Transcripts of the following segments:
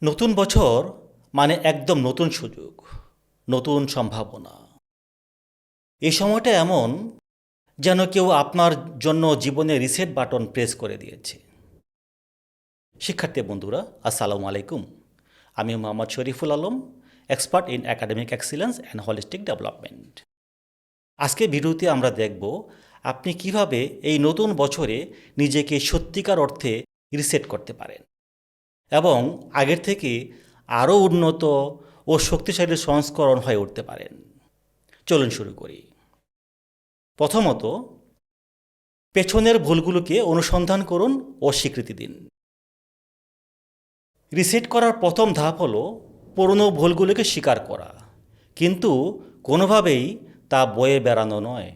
নতুন বছর মানে একদম নতুন সুযোগ, নতুন সম্ভাবনা। এই সময়টা এমন যেন কেউ আপনার জন্য জীবনে রিসেট বাটন প্রেস করে দিয়েছে। শিক্ষার্থী বন্ধুরা, আসসালামু আলাইকুম। আমি Mohammad Shariful Alam, expert in academic excellence and holistic development. আজকে ভিডিওতে আমরা দেখব আপনি কিভাবে এই নতুন বছরে নিজেকে সত্যিকার অর্থে রিসেট করতে পারেন এবং আগের থেকে আরও উন্নত ও শক্তিশালী সংস্করণ হয়ে উঠতে পারেন। চলুন শুরু করি। প্রথমত, পেছনের ভুলগুলোকে অনুসন্ধান করুন ও স্বীকৃতি দিন। রিসেট করার প্রথম ধাপ হলো পুরনো ভুলগুলোকে স্বীকার করা, কিন্তু কোনোভাবেই তা বয়ে বেড়ানো নয়।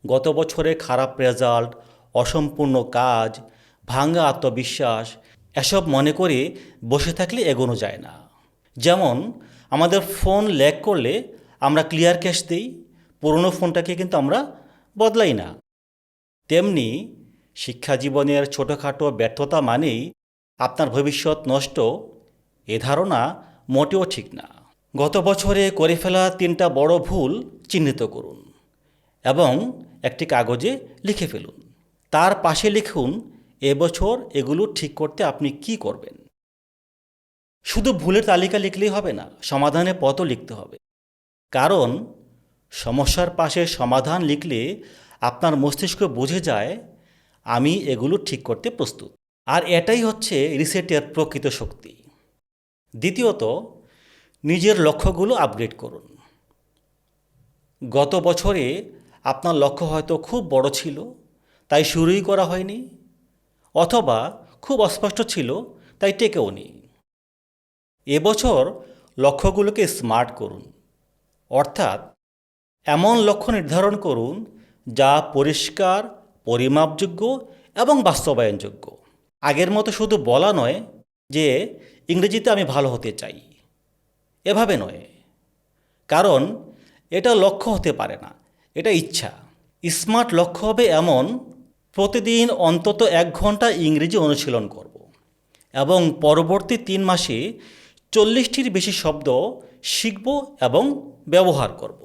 গত বছরে খারাপ রেজাল্ট, অসম্পূর্ণ কাজ, ভাঙা আত্মবিশ্বাস এসব মনে করে বসে থাকলে এগোনো যায় না। যেমন আমাদের ফোন ল্যাগ করলে আমরা ক্লিয়ার ক্যাশ দিই, পুরনো ফোনটাকে কিন্তু আমরা বদলাই না। তেমনি শিক্ষা জীবনের ছোটোখাটো ব্যর্থতা মানেই আপনার ভবিষ্যৎ নষ্ট, এ ধারণা মোটেও ঠিক না। গত বছরে করে ফেলা 3টা বড় ভুল চিহ্নিত করুন এবং একটি কাগজে লিখে ফেলুন। তার পাশে লিখুন এবছর এগুলো ঠিক করতে আপনি কি করবেন। শুধু ভুলের তালিকা লিখলেই হবে না, সমাধানের পথও লিখতে হবে। কারণ সমস্যার পাশে সমাধান লিখলে আপনার মস্তিষ্ক বুঝে যায় আমি এগুলো ঠিক করতে প্রস্তুত। আর এটাই হচ্ছে রিসেটের প্রকৃত শক্তি। দ্বিতীয়ত, নিজের লক্ষ্যগুলো আপগ্রেড করুন। গত বছরে আপনার লক্ষ্য হয়তো খুব বড় ছিল, তাই শুরুই করা হয়নি, অথবা খুব অস্পষ্ট ছিল, তাই টেকেও নি। এবছর লক্ষ্যগুলোকে স্মার্ট করুন, অর্থাৎ এমন লক্ষ্য নির্ধারণ করুন যা পরিষ্কার, পরিমাপযোগ্য এবং বাস্তবায়নযোগ্য। আগের মতো শুধু বলা নয় যে ইংরেজিতে আমি ভালো হতে চাই, এভাবে নয়। কারণ এটা লক্ষ্য হতে পারে না, এটা ইচ্ছা। স্মার্ট লক্ষ্য হবে এমন, প্রতিদিন অন্তত 1 ঘন্টা ইংরেজি অনুশীলন করব এবং পরবর্তী 3 মাসে 40টির বেশি শব্দ শিখব এবং ব্যবহার করব।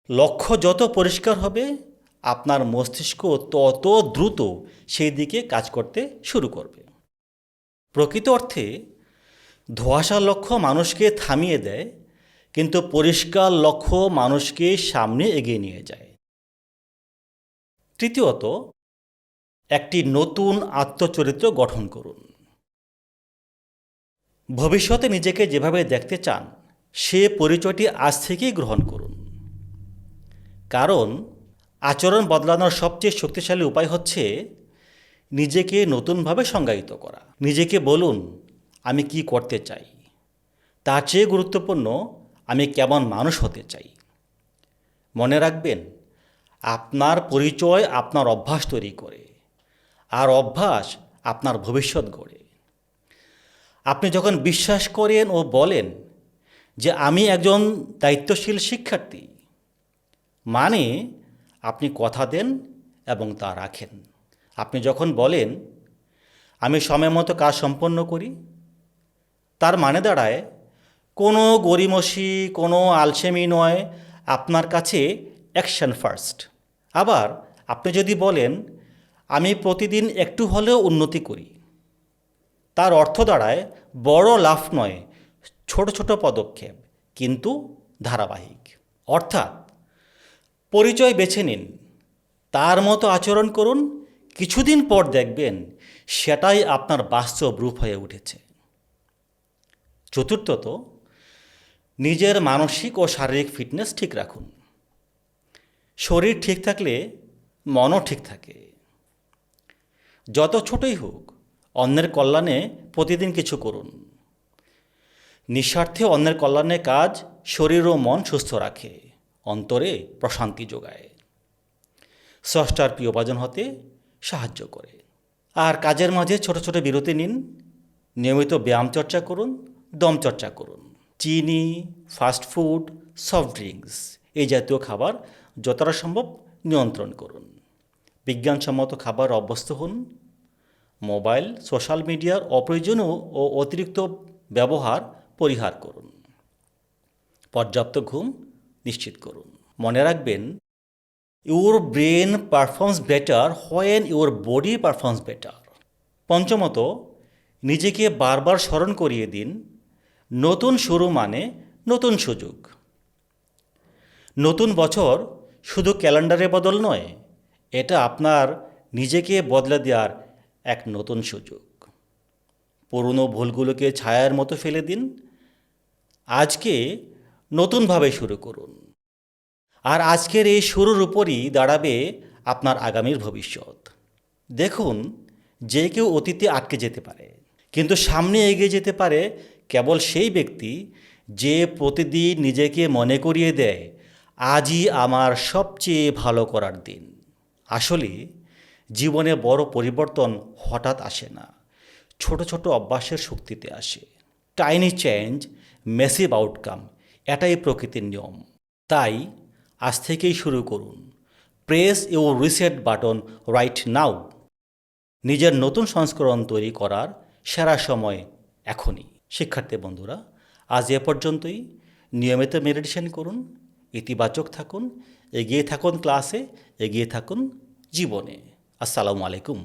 লক্ষ্য যত পরিষ্কার হবে আপনার মস্তিষ্ক তত দ্রুত সেই দিকে কাজ করতে শুরু করবে। প্রকৃত অর্থে ধোঁয়াশা লক্ষ্য মানুষকে থামিয়ে দেয়, কিন্তু পরিষ্কার লক্ষ্য মানুষকে সামনে এগিয়ে নিয়ে যায়। তৃতীয়ত, একটি নতুন আত্মচরিত্র গঠন করুন। ভবিষ্যতে নিজেকে যেভাবে দেখতে চান সে পরিচয়টি আজ থেকেই গ্রহণ করুন। কারণ আচরণ বদলানোর সবচেয়ে শক্তিশালী উপায় হচ্ছে নিজেকে নতুনভাবে সংজ্ঞায়িত করা। নিজেকে বলুন আমি কি করতে চাই, তার চেয়ে গুরুত্বপূর্ণ আমি কেমন মানুষ হতে চাই। মনে রাখবেন, আপনার পরিচয় আপনার অভ্যাস তৈরি করে, আর অভ্যাস আপনার ভবিষ্যৎ গড়ে। আপনি যখন বিশ্বাস করেন ও বলেন যে আমি একজন দায়িত্বশীল শিক্ষার্থী, মানে আপনি কথা দেন এবং তা রাখেন। আপনি যখন বলেন আমি সময় মতো কাজ সম্পন্ন করি, তার মানে দাঁড়ায় কোনো গড়িমসি, কোনো আলসেমি নয়, আপনার কাছে অ্যাকশন ফার্স্ট। আবার আপনি যদি বলেন আমি প্রতিদিন একটু হলেও উন্নতি করি, তার অর্থ দাঁড়ায় বড় লাফ নয়, ছোট ছোট পদক্ষেপ, কিন্তু ধারাবাহিক। অর্থাৎ পরিচয় বেছে নিন, তার মতো আচরণ করুন, কিছুদিন পর দেখবেন সেটাই আপনার বাস্তব রূপ হয়ে উঠেছে। চতুর্থত, নিজের মানসিক ও শারীরিক ফিটনেস ঠিক রাখুন। শরীর ঠিক থাকলে মনও ঠিক থাকে। যত ছোটই হোক, অন্যের কল্যাণে প্রতিদিন কিছু করুন। নিঃস্বার্থে অন্যের কল্যাণে কাজ শরীর ও মন সুস্থ রাখে, অন্তরে প্রশান্তি যোগায়, স্রষ্টার প্রিয়ভাজন হতে সাহায্য করে। আর কাজের মাঝে ছোট ছোট বিরতি নিন, নিয়মিত ব্যায়াম চর্চা করুন, দম চর্চা করুন। চিনি, ফাস্টফুড, সফট ড্রিঙ্কস এই জাতীয় খাবার যতটা সম্ভব নিয়ন্ত্রণ করুন। বিজ্ঞানসম্মত খাবার অভ্যস্ত হন, মোবাইল সোশ্যাল মিডিয়ার অপ্রয়োজনীয় ও অতিরিক্ত ব্যবহার পরিহার করুন। পর্যাপ্ত ঘুম নিশ্চিত করুন। মনে রাখবেন, your brain performs better when your body performs better. পঞ্চমত, নিজেকে বারবার স্মরণ করিয়ে দিন, নতুন শুরু মানে নতুন সুযোগ। নতুন বছর শুধু ক্যালেন্ডারে বদল নয়, এটা আপনার নিজেকে বদলে দেওয়ার এক নতুন সুযোগ। পুরনো ভুলগুলোকে ছায়ার মতো ফেলে দিন, আজকে নতুনভাবে শুরু করুন। আর আজকের এই শুরুর উপরই দাঁড়াবে আপনার আগামীর ভবিষ্যৎ। দেখুন, যে কেউ অতীতে আটকে যেতে পারে, কিন্তু সামনে এগিয়ে যেতে পারে কেবল সেই ব্যক্তি যে প্রতিদিন নিজেকে মনে করিয়ে দেয়, আজই আমার সবচেয়ে ভালো করার দিন। আসলে জীবনে বড় পরিবর্তন হঠাৎ আসে না, ছোট ছোট অভ্যাসের শক্তিতে আসে। টাইনি চেঞ্জ, ম্যাসিভ আউটকাম, এটাই প্রকৃতির নিয়ম। তাই আজ থেকেই শুরু করুন। Press your reset button right now. নিজের নতুন সংস্করণ তৈরি করার সেরা সময় এখনই। শিক্ষার্থী বন্ধুরা, আজ এ পর্যন্তই। নিয়মিত মেডিটেশন করুন, ইতিবাচক থাকুন, এগিয়ে থাকুন ক্লাসে, এগিয়ে থাকুন জীবনে। আসসালামু আলাইকুম।